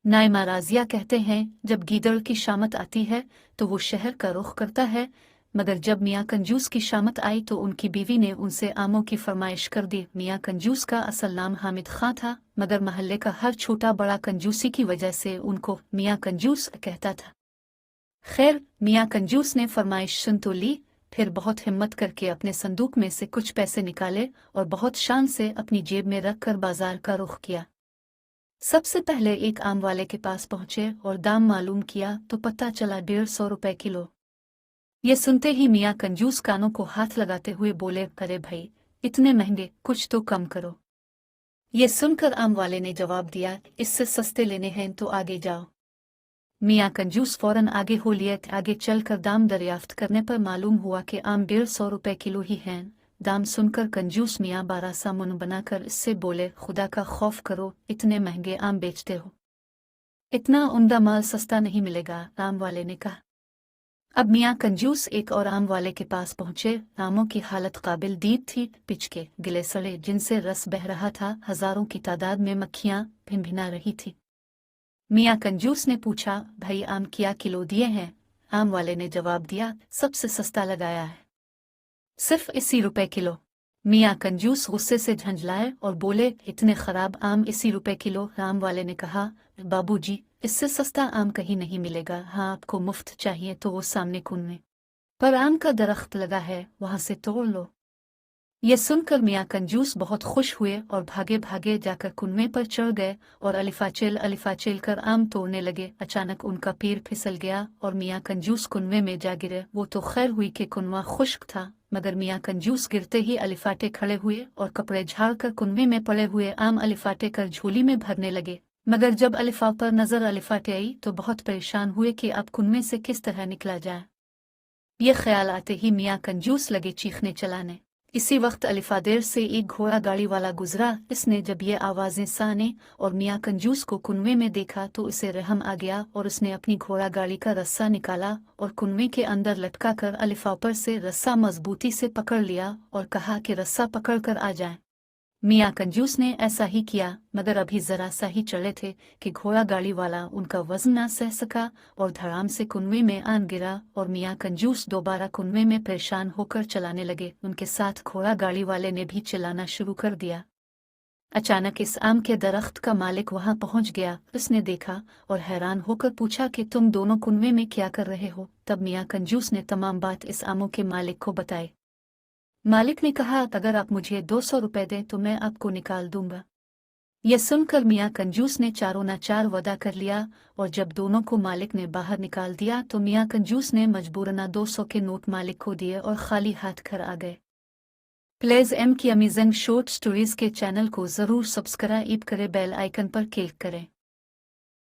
नाइमा राजिया कहते हैं जब गीदड़ की शामत आती है तो वो शहर का रुख करता है, मगर जब मियाँ कंजूस की शामत आई तो उनकी बीवी ने उनसे आमों की फरमाइश कर दी। मियाँ कंजूस का असल नाम हामिद खां था, मगर महल्ले का हर छोटा बड़ा कंजूसी की वजह से उनको मियाँ कंजूस कहता था। खैर, मियाँ कंजूस ने फरमाइश सुन तो ली, फिर बहुत हिम्मत करके अपने संदूक में से कुछ पैसे निकाले और बहुत शान से अपनी जेब में रख कर बाजार का रुख किया। सबसे पहले एक आम वाले के पास पहुंचे और दाम मालूम किया तो पता चला 150 रुपए किलो। ये सुनते ही मियाँ कंजूस कानों को हाथ लगाते हुए बोले, अरे भाई, इतने महंगे, कुछ तो कम करो। ये सुनकर आम वाले ने जवाब दिया, इससे सस्ते लेने हैं तो आगे जाओ। मियाँ कंजूस फौरन आगे हो लिए। आगे चलकर दाम दरियाफ्त करने पर मालूम हुआ कि आम 150 रुपए किलो ही हैं। दाम सुनकर कंजूस मियाँ बारह सा मुंह बनाकर इससे बोले, खुदा का खौफ करो, इतने महंगे आम बेचते हो, इतना उम्दा माल सस्ता नहीं मिलेगा। आम वाले ने कहा। अब मियाँ कंजूस एक और आम वाले के पास पहुंचे। आमों की हालत काबिल दीद थी, पिचके गिले सड़े जिनसे रस बह रहा था, हजारों की तादाद में मक्खियां भिनभिना रही थी। मियाँ कंजूस ने पूछा, भाई आम क्या किलो दिए हैं? आम वाले ने जवाब दिया, सबसे सस्ता लगाया है, सिर्फ 80 रुपए किलो। मियाँ कंजूस गुस्से से झंझलाए और बोले, इतने खराब आम 80 रुपए किलो? आम वाले ने कहा, बाबूजी, इससे सस्ता आम कहीं नहीं मिलेगा। हाँ, आपको मुफ्त चाहिए तो वो सामने कुन पर आम का दरख्त लगा है, वहां से तोड़ लो। ये सुनकर मियाँ कंजूस बहुत खुश हुए और भागे भागे जाकर कुनवे पर चढ़ गए और अलिफाचेल कर आम तोड़ने लगे। अचानक उनका पैर फिसल गया और मियाँ कंजूस कुनवे में जा गिरे। वो तो खैर हुई कि कुनवा खुश्क था, मगर मियाँ कंजूस गिरते ही अलिफाटे खड़े हुए और कपड़े झाड़ कर कुनवे में पड़े हुए आम अलिफाटे कर झोली में भरने लगे। मगर जब अलिफा पर नजर अलिफाटे आई तो बहुत परेशान हुए कि अब कुनवे से किस तरह निकला जाए। ये ख्याल आते ही मियाँ कंजूस लगे चीखने चलाने। इसी वक्त अलिफादेर से एक घोड़ा गाड़ी वाला गुजरा। इसने जब ये आवाजें साने और मियाँ कंजूस को कुनवे में देखा तो उसे रहम आ गया और उसने अपनी घोड़ा गाड़ी का रस्सा निकाला और कुनवे के अंदर लटका कर अलिफा पर से रस्सा मजबूती से पकड़ लिया और कहा कि रस्सा पकड़ कर आ जाए। मियाँ कंजूस ने ऐसा ही किया, मगर अभी जरा सा ही चले थे कि घोड़ा गाड़ी वाला उनका वजन न सह सका और धड़ाम से कुनवे में आन गिरा और मियाँ कंजूस दोबारा कुनवे में परेशान होकर चलाने लगे। उनके साथ घोड़ा गाड़ी वाले ने भी चलाना शुरू कर दिया। अचानक इस आम के दरख्त का मालिक वहां पहुंच गया। उसने देखा और हैरान होकर पूछा कि तुम दोनों कुनवे में क्या कर रहे हो? तब मियाँ कंजूस ने तमाम बात इस आमों के मालिक को बताई। मालिक ने कहा, अगर आप मुझे 200 रुपए दें तो मैं आपको निकाल दूंगा। यह सुनकर मियाँ कंजूस ने चारों नाचार वदा कर लिया और जब दोनों को मालिक ने बाहर निकाल दिया तो मियाँ कंजूस ने मजबूरना 200 के नोट मालिक को दिए और खाली हाथ घर आ गए। प्लीज एम की अमेजिंग शॉर्ट स्टोरीज के चैनल को ज़रूर सब्सक्राइब करें, बेल आइकन पर क्लिक करें।